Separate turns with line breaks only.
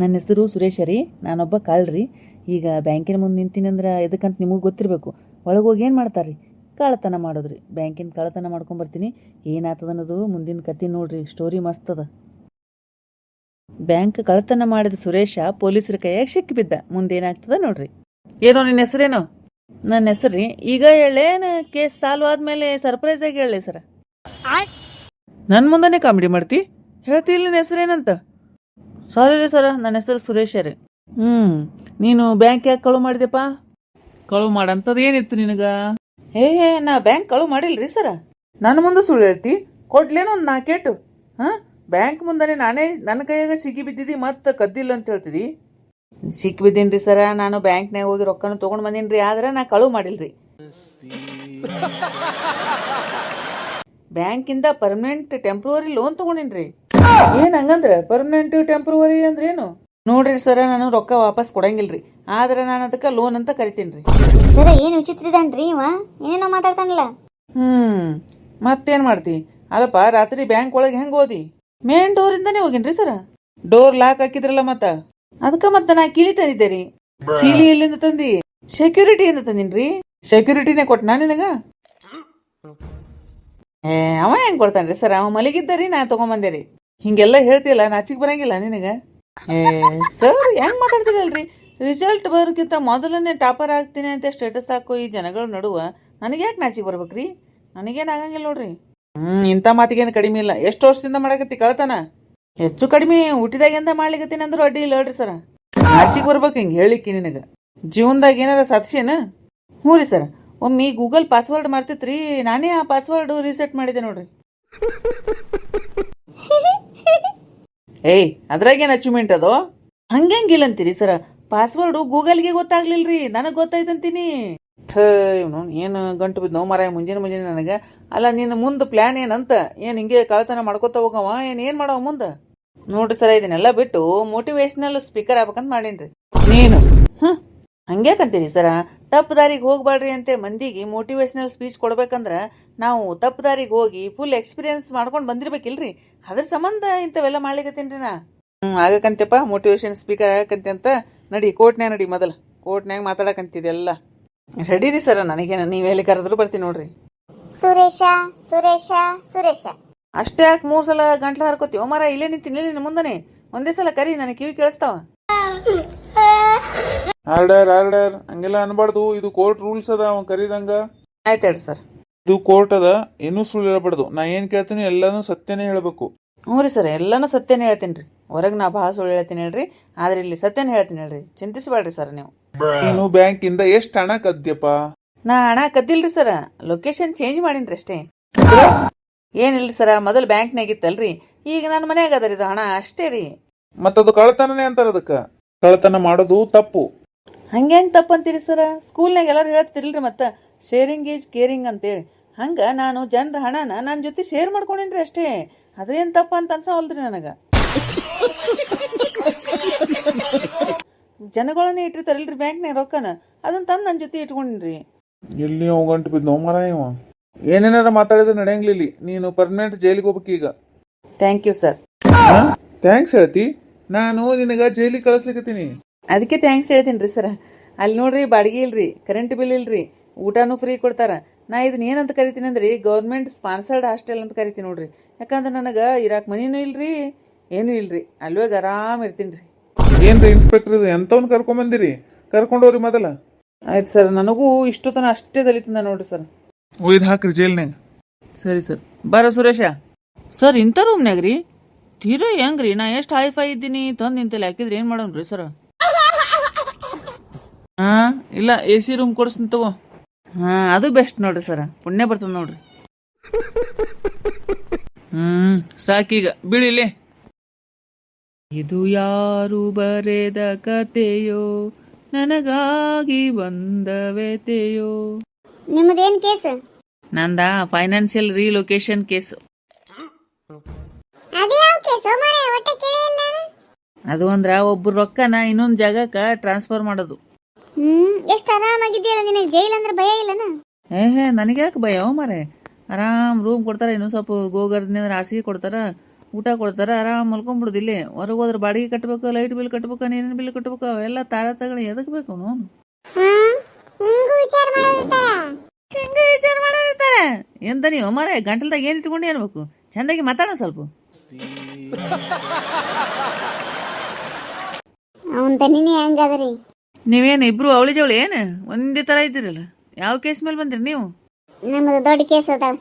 ನನ್ನ ಹೆಸರು ಸುರೇಶ ರೀ. ನಾನೊಬ್ಬ ಕಳ್ರಿ. ಈಗ ಬ್ಯಾಂಕಿನ ಮುಂದೆ ನಿಂತೀನಿ ಅಂದ್ರೆ ಎದಕ್ಕಂತ ನಿಮಗೆ ಗೊತ್ತಿರಬೇಕು. ಒಳಗೆ ಹೋಗಿ ಏನು ಮಾಡ್ತಾರೆ ರೀ? ಕಳ್ಳತನ ಮಾಡೋದ್ರಿ. ಬ್ಯಾಂಕಿನ ಕಳ್ಳತನ ಮಾಡ್ಕೊಂಬರ್ತೀನಿ. ಏನಾಗ್ತದ ಅನ್ನೋದು ಮುಂದಿನ ಕತೆ ನೋಡ್ರಿ. ಸ್ಟೋರಿ ಮಸ್ತ್ ಅದ. ಬ್ಯಾಂಕ್ ಕಳ್ಳತನ ಮಾಡಿದ ಸುರೇಶ ಪೊಲೀಸರ ಕೈಯಾಗ ಸಿಕ್ಕಿಬಿದ್ದ. ಮುಂದೇನಾಗ್ತದ ನೋಡ್ರಿ. ಏನೋ ನಿನ್ನ ಹೆಸರೇನು? ನನ್ನ ಹೆಸರು ರೀ. ಈಗ ಹೇಳೇನು ಕೇಸ್ ಸಾಲ್ವ್ ಆದ್ಮೇಲೆ ಸರ್ಪ್ರೈಸ್ ಆಗಿ ಹೇಳಿ ಸರ. ನನ್ನ ಮುಂದನೇ ಕಾಮಿಡಿ ಮಾಡ್ತಿ? ಹೇಳ್ತಿಲ್ಲ ನಿನ್ನ ಹೆಸರೇನಂತ? ಸಾರಿ ರೀ ಸರ, ನನ್ನ ಹೆಸರು ಸುರೇಶ ರೀ. ನೀನು ಬ್ಯಾಂಕ್ ಯಾಕೆ ಕಳು ಮಾಡಿದೆಪ್ಪ? ಕಳು ಮಾಡಂತದ ಏನಿತ್ತು ನಿನಗ? ನಾ ಬ್ಯಾಂಕ್ ಕಳು ಮಾಡಿಲ್ರಿ ಸರ. ನನ್ನ ಮುಂದೆ ಸುಳ್ಳು ಹೇಳ್ತಿ? ಕೊಡ್ಲೇನೋ ಒಂದು ನಾಕೇಟು. ಬ್ಯಾಂಕ್ ಮುಂದೆ ನಾನೇ ನನ್ನ ಕೈಯಾಗ ಸಿಕ್ಕಿ ಬಿದ್ದಿದ್ದಿ ಮತ್ತೆ ಕದ್ದಿಲ್ಲ ಅಂತ ಹೇಳ್ತಿದಿ? ಸಿಕ್ಕಿ ಬಿದ್ದೀನ್ರಿ ಸರ. ನಾನು ಬ್ಯಾಂಕ್ನಾಗ ಹೋಗಿ ರೊಕ್ಕನ ತೊಗೊಂಡು ಬಂದೀನಿ, ಆದ್ರೆ ನಾ ಕಳು ಮಾಡಿಲ್ರಿ. ಬ್ಯಾಂಕಿಂದ ಪರ್ಮನೆಂಟ್ ಟೆಂಪ್ರವರಿ ಲೋನ್ ತಗೊಂಡಿನ್ರಿ. ಏನ್ ಹಂಗಂದ್ರ ಪರ್ಮನೆಂಟ್ ಟೆಂಪ್ರವರಿ ಅಂದ್ರೆ ಏನು? ನೋಡ್ರಿ ಸರ, ನಾನು ರೊಕ್ಕ ವಾಪಸ್ ಕೊಡಂಗಿಲ್ರಿ, ಆದ್ರೆ ನಾನು ಅದಕ್ಕೆ ಲೋನ್ ಅಂತ ಕರಿತೀನ್ರಿ.
ಸರ ಏನ್ ವಿಚಿತ್ರ ಇದಾನ್ರಿ ಇವ, ಏನೇನೋ ಮಾತಾಡ್ತಾನಲ್ಲ.
ಮತ್ತೇನ್ ಮಾಡ್ತಿ? ಅಲ್ಲಪ್ಪ, ರಾತ್ರಿ ಬ್ಯಾಂಕ್ ಒಳಗೆ ಹೆಂಗ್ ಹೋದಿ? ಮೇನ್ ಡೋರ್ ಇಂದಾನೆ ಹೋಗಿನ್ರಿ ಸರ. ಡೋರ್ ಲಾಕ್ ಹಾಕಿದ್ರಲ್ಲ ಮತ್ತ ಅದಕ್ಕ ಮತ್ತ ನಾ ಕೀಲಿ ತಂದಿದ್ದೆ ರೀ. ಕೀಲಿ ಎಲ್ಲಿಂದ ತಂದಿ? ಸೆಕ್ಯೂರಿಟಿಯಿಂದ ತಂದಿನ್ರಿ. ಸೆಕ್ಯೂರಿಟಿನೇ ಕೊಟ್ಟನಾ ನಿನಗ? ಅವ ಹೆಂಗ್ ಕೊಡ್ತಾನ್ರಿ ಸರ್? ಅವ ಮಲಗಿದ್ದರಿ, ನಾ ತಗೊಂಬಂದೇರಿ. ಹಿಂಗೆಲ್ಲ ಹೇಳ್ತಿಲ್ಲ, ನಾಚಿಕ್ ಬರಂಗಿಲ್ಲ ನಿನಗ? ಸರ್ ಹೆಂಗ್ ಮಾತಾಡ್ತಿರಲ್ರಿ? ರಿಸಲ್ಟ್ ಬರೋಕ್ಕಿಂತ ಮೊದಲನೇ ಟಾಪರ್ ಆಗ್ತೀನಿ ಅಂತ ಸ್ಟೇಟಸ್ ಹಾಕೋ ಈ ಜನಗಳ ನಡುವ ನನಗೆ ಯಾಕೆ ನಾಚಿಕ್ ಬರ್ಬೇಕ್ರಿ? ನನಗೇನ್ ಆಗಂಗಿಲ್ಲ ನೋಡ್ರಿ. ಇಂಥ ಮಾತಿಗೇನು ಕಡಿಮೆ ಇಲ್ಲ. ಎಷ್ಟು ವರ್ಷದಿಂದ ಮಾಡಕತ್ತಿ ಕಳ್ತನ? ಹೆಚ್ಚು ಕಡಿಮೆ ಹುಟ್ಟಿದಾಗಿಂದ ಮಾಡ್ಲಿಕತ್ತೀನಿ ಅಂದ್ರೂ ಅಡ್ಡಿ ಇಲ್ಲ ಹೇಳ್ರಿ ಸರ. ನಾಚಿಕ್ ಬರ್ಬೇಕು ಹಿಂಗೆ ಹೇಳಿಕ್ಕಿ ನಿನಗ. ಜೀವನದಾಗ ಏನಾರ ಸಾಧಿಸೇನ? ಹ್ಞೂ ರೀ ಸರ್, ಒಮ್ಮೆ ಗೂಗಲ್ ಪಾಸ್ವರ್ಡ್ ಮಾಡ್ತಿತ್ರಿ, ನಾನೇ ಆ ಪಾಸ್ವರ್ಡ್ ರೀಸೆಟ್ ಮಾಡಿದೆ ನೋಡ್ರಿ. ಅದ್ರಾಗೇನು ಅಚೀವ್ಮೆಂಟ್ ಅದು? ಹಂಗಿಲ್ಲ ಅಂತೀರಿ ಸರ. ಪಾಸ್ವರ್ಡ್ ಗೂಗಲ್ಗೆ ಗೊತ್ತಾಗ್ಲಿಲ್ರಿ, ನನಗ್ ಗೊತ್ತಾಯ್ತಂತೀನಿ. ಏನು ಗಂಟು ಬಿದ್ದು ನೋ ಮಾರಾಯ ಮುಂಜಾನೆ ನನಗ. ಅಲ್ಲ, ನಿನ್ನ ಮುಂದೆ ಪ್ಲಾನ್ ಏನಂತ? ಏನ್ ಹಿಂಗೆ ಕಳ್ತನ ಮಾಡ್ಕೊತ ಹೋಗವ? ಏನ್ ಮಾಡವ ಮುಂದ? ನೋಡ್ರಿ ಸರ, ಇದನ್ನೆಲ್ಲ ಬಿಟ್ಟು ಮೋಟಿವೇಶನಲ್ ಸ್ಪೀಕರ್ ಆಗ್ಬೇಕಂತ ಮಾಡೀನ್ರಿ. ನೀನು ಹಂಗ್ಯಾಕಂತೀರಿ ಸರ? ತಪ್ಪು ದಾರಿಗೆ ಹೋಗ್ಬಾಡ್ರಿ ಅಂತ ಮಂದಿಗೆ ಮೋಟಿವೇಶನಲ್ ಸ್ಪೀಚ್ ಕೊಡ್ಬೇಕಂದ್ರ ನಾವು ತಪ್ಪು ದಾರಿಗೆ ಹೋಗಿ ಫುಲ್ ಎಕ್ಸ್ಪೀರಿಯನ್ಸ್ ಮಾಡ್ಕೊಂಡು ಬಂದಿರ್ಬೇಕಿಲ್ರಿ. ಅದ್ರ ಸಂಬಂಧ ಇಂಥವೆಲ್ಲ ಮಾಡ್ಲಿಕತ್ತೀನ್ರಿ ನಾ. ಆಗಕಂತೆಪ್ಪ ಮೋಟಿವೇಶನ್ ಸ್ಪೀಕರ್ ಆಗಕಂತೆ ಅಂತ. ನಡಿ ಕೋರ್ಟ್ನ್ಯಾಗ ನಡಿ, ಮೊದಲ ಕೋರ್ಟ್ನ್ಯಾಗ ಮಾತಾಡಕಂತಿದೆಲ್ಲ. ರೆಡಿ ರೀ ಸರ, ನನಗೇನು ನೀವೆಲ್ಲಿ ಕರೆದ್ರು ಬರ್ತೀನಿ ನೋಡ್ರಿ.
ಸುರೇಶ ಸುರೇಶ ಸುರೇಶ
ಅಷ್ಟೇ ಯಾಕೆ 3 ಸಲ ಗಂಟ್ಲ ಹರ್ಕೋತೀವ ಮರ? ಇಲ್ಲೇ ನಿಂತೀನಿ ನಿನ್ನ ಮುಂದನೆ. ಒಂದೇ ಸಲ ಕರಿ, ನನಗೆ ಕಿವಿ ಕೇಳಿಸ್ತಾವ.
ಆರ್ಡರ್ ಹಂಗೆಲ್ಲ ಅನ್ಬಾರ್ದು. ಇದು ಕೋರ್ಟ್ ರೂಲ್ಸ್ ಅದ, ಅವ ಕರೀದಂಗ.
ಆಯ್ತು ಹೇಳಿ ಸರ್.
ಇದು ಕೋರ್ಟ್ ಅದ, ಏನೂ ಸುಳ್ಳು ಹೇಳ್ಬಾರ್ದು. ನಾ ಏನ್ ಕೇಳ್ತೀನಿ ಎಲ್ಲಾನು ಸತ್ಯನೇ ಹೇಳ್ಬೇಕು.
ಹ್ಞೂ ರೀ ಸರ್, ಎಲ್ಲಾನು ಸತ್ಯನೇ ಹೇಳ್ತೀನಿ ರೀ. ಹೊರಗೆ ನಾ ಭಾಳ ಸುಳ್ಳು ಹೇಳ್ತೀನಿ ಹೇಳ್ರಿ, ಆದ್ರೆ ಇಲ್ಲಿ ಸತ್ಯನೇ ಹೇಳ್ತೀನಿ ಹೇಳ್ರಿ. ಚಿಂತಿಸಬೇಡ್ರಿ ಸರ್ ನೀವು.
ನೀನು ಬ್ಯಾಂಕ್ ಇಂದ ಎಷ್ಟು ಹಣ ಕದ್ಯಪ್ಪ?
ನಾ ಹಣ ಕದ್ದಿಲ್ರಿ ಸರ, ಲೊಕೇಶನ್ ಚೇಂಜ್ ಮಾಡೀನ್ರಿ ಅಷ್ಟೇ. ಏನಿಲ್ರಿ ಸರ, ಮೊದಲು ಬ್ಯಾಂಕ್ನಾಗ ಇತ್ತಲ್ರಿ, ಈಗ ನನ್ನ ಮನ್ಯಾಗ ಅದರಿ ಇದು ಹಣ ಅಷ್ಟೇ ರೀ.
ಮತ್ತದು ಕಳ್ಳತನನೇ ಅಂತಾರ. ಅದಕ್ಕ ಕಳ್ಳತನ ಮಾಡೋದು ತಪ್ಪು.
ಹಂಗೆ ತಪ್ಪಂತೀರಿ ಸರ? ಸ್ಕೂಲ್ನಾಗ ಎಲ್ಲರೂ ಹೇಳ್ತಿರ್ಲ್ರಿ ಮತ್ತ ಶೇರಿಂಗ್ ಈಸ್ ಕೇರಿಂಗ್ ಅಂತೇಳಿ. ಹಂಗ ನಾನು ಜನರ ಹಣನ ನನ್ನ ಜೊತೆ ಶೇರ್ ಮಾಡ್ಕೊಂಡೇನ್ರಿ ಅಷ್ಟೇ. ಅದ್ರೇನ್ ತಪ್ಪ ಅಂತ ಅನ್ಸವಲ್ದ್ರಿ ನನಗ. ಜನಗಳನ್ನೇ ಇಟ್ಟಿರ್ತಾರಲ್ರಿ ಬ್ಯಾಂಕ್ನಾಗ ರೊಕ್ಕನ, ಅದನ್ನ ತಂದು ನನ್ನ ಜೊತೆ ಇಟ್ಕೊಂಡಿನ್ರಿ.
ಎಲ್ಲಿ ಗಂಟು ಬಿದ್ದು ನೋ ಮರ ಇವ. ಏನೇನಾರ ಮಾತಾಡಿದ್ರೆ ನಡೆಯಂಗಿಲ್ಲ. ನೀನು ಪರ್ಮನೆಂಟ್ ಜೈಲಿಗೆ ಹೋಗ್ಬೇಕು ಈಗ.
Thank you sir.
ಥ್ಯಾಂಕ್ಸ್ ಹೇಳ್ತಿ? ನಾನು ನಿನಗ ಜೈಲಿಗೆ ಕಳಿಸ್ಲಿಕತ್ತೀನಿ.
ಅದಕ್ಕೆ ಥ್ಯಾಂಕ್ಸ್ ಹೇಳ್ತೀನಿ ಸರ. ಅಲ್ಲಿ ನೋಡ್ರಿ, ಬಾಡಿಗೆ ಇಲ್ರಿ, ಕರೆಂಟ್ ಬಿಲ್ ಇಲ್ರಿ, ಊಟನೂ ಫ್ರೀ ಕೊಡ್ತಾರ. ನಾ ಇದನ್ನ ಏನಂತ ಕರಿತೀನಿ ಅಂದ್ರಿ, ಗೌರ್ಮೆಂಟ್ ಸ್ಪಾನ್ಸರ್ಡ್ ಹಾಸ್ಟೆಲ್ ಅಂತ ಕರಿತೀನಿ ನೋಡ್ರಿ. ಯಾಕಂದ್ರೆ ನನಗೆ ಇರಾಕ್ ಮನಿನೂ ಇಲ್ರಿ, ಏನೂ ಇಲ್ರಿ. ಅಲ್ವೇಗ ಆರಾಮ್ ಇರ್ತೀನಿ ರೀ.
ಏನ್ರಿ ಇನ್ಸ್ಪೆಕ್ಟರ್, ಎಂತವ್ನ ಕರ್ಕೊಂಬಂದಿರಿ? ಕರ್ಕೊಂಡವ್ರಿ ಮೊದಲ.
ಆಯ್ತು ಸರ್, ನನಗೂ ಇಷ್ಟು ತನ ಅಷ್ಟೇ ದಲಿತಂದ ನೋಡ್ರಿ ಸರ್.
ಒಯ್ದು ಹಾಕ್ರಿ ಜೈಲ್ನಾಗ.
ಸರಿ ಸರ್. ಬರೋ ಸುರೇಶ ಸರ್, ಇಂಥ ರೂಮ್ನಾಗ ರೀ? ತೀರಾ ಹೆಂಗ್ರಿ? ನಾ ಎಷ್ಟು ಹೈಫೈ ಇದ್ದೀನಿ, ತಂದು ನಿಂತಲ್ಲಿ ಹಾಕಿದ್ರಿ, ಏನು ಮಾಡೋಣ್ರಿ ಸರ್? ಇಲ್ಲ, AC ರೂಮ್ ಕೊಡಿಸ್ತೀನಿ ತಗೋ. ಅದು ಬೆಸ್ಟ್ ನೋಡ್ರಿ ಸರ, ಪುಣ್ಯ ಬರ್ತದ ನೋಡ್ರಿ. ಸಾಕೀಗ ಬೀಳಿಲೆ. ಇದು ಯಾರು ಬರೆದ ಕತೆಯೋ, ನನಗಾಗಿ ಬಂದ ವ್ಯತೆಯೋ.
ನಿಮ್ಮದೇನ್ ಕೇಸ್?
ನಂದ ಫೈನಾನ್ಷಿಯಲ್ ರೀಲೊಕೇಶನ್ ಕೇಸ್. ಅದು ಅಂದ್ರ ಒಬ್ಬರು ರೊಕ್ಕನ ಇನ್ನೊಂದು ಜಾಗಕ್ಕ ಟ್ರಾನ್ಸ್ಫರ್ ಮಾಡೋದು.
ಎಷ್ಟು ಆರಾಮಾಗಿದೆಯಲ್ಲ, ನಿನಗೆ ಜೈಲ್ ಅಂದ್ರೆ ಭಯ ಇಲ್ಲನ?
ನನಗೆ ಯಾಕೆ ಭಯ ಮಾರೆ? ಆರಾಮ್ ರೂಮ್ ಕೊಡ್ತಾರ, ಇನ್ನೂ ಸ್ವಲ್ಪ ಗೋಗರ್ದಿಂದ ಹಾಸಿಗೆ ಕೊಡ್ತಾರ, ಊಟ ಕೊಡ್ತಾರ ಆರಾಮ್ ಮಲ್ಕೊಂಡ್ಬಿಡುದು ಇಲ್ಲೇ. ಹೊರಗೆ ಹೋದ್ರೆ ಬಾಡಿಗೆ ಕಟ್ಬೇಕು, ಲೈಟ್ ಬಿಲ್ ಕಟ್ಬೇಕು, ನೀರಿನ ಬಿಲ್ ಕಟ್ಬೇಕು, ಅವೆಲ್ಲ ತಾರ ತಗೊಳ್ಳಿ ಎದಕ್ ಬೇಕು ಅವನು?
ಹಿಂಗೂ ವಿಚಾರ ಮಾಡೋದಿರ್ತಾರ.
ಹೆಂಗ ವಿಚಾರ ಮಾಡಿರ್ತಾರೆ ಎಂತ ನೀವು ಮಾರ ಗಂಟಲ್ದಾಗ ಏನ್ ಇಟ್ಕೊಂಡು ಅನ್ಬೇಕು? ಚಂದಾಗಿ ಮಾತಾಡೋ ಸ್ವಲ್ಪ.
ಅವನ್ ತನಿನೇ ಹೆಂಗದ್ರಿ?
ನೀವೇನು ಇಬ್ರು ಅವಳಿ ಜವಳಿ ಏನು ಒಂದೇ ತರ ಇದ್ದೀರಲ್ಲ? ಯಾವ ಕೇಸ್ ಮೇಲೆ ಬಂದಿರಿ ನೀವು?
ನಮ್ಮದು ದೊಡ್ಡ ಕೇಸ್ ಅದಾವ.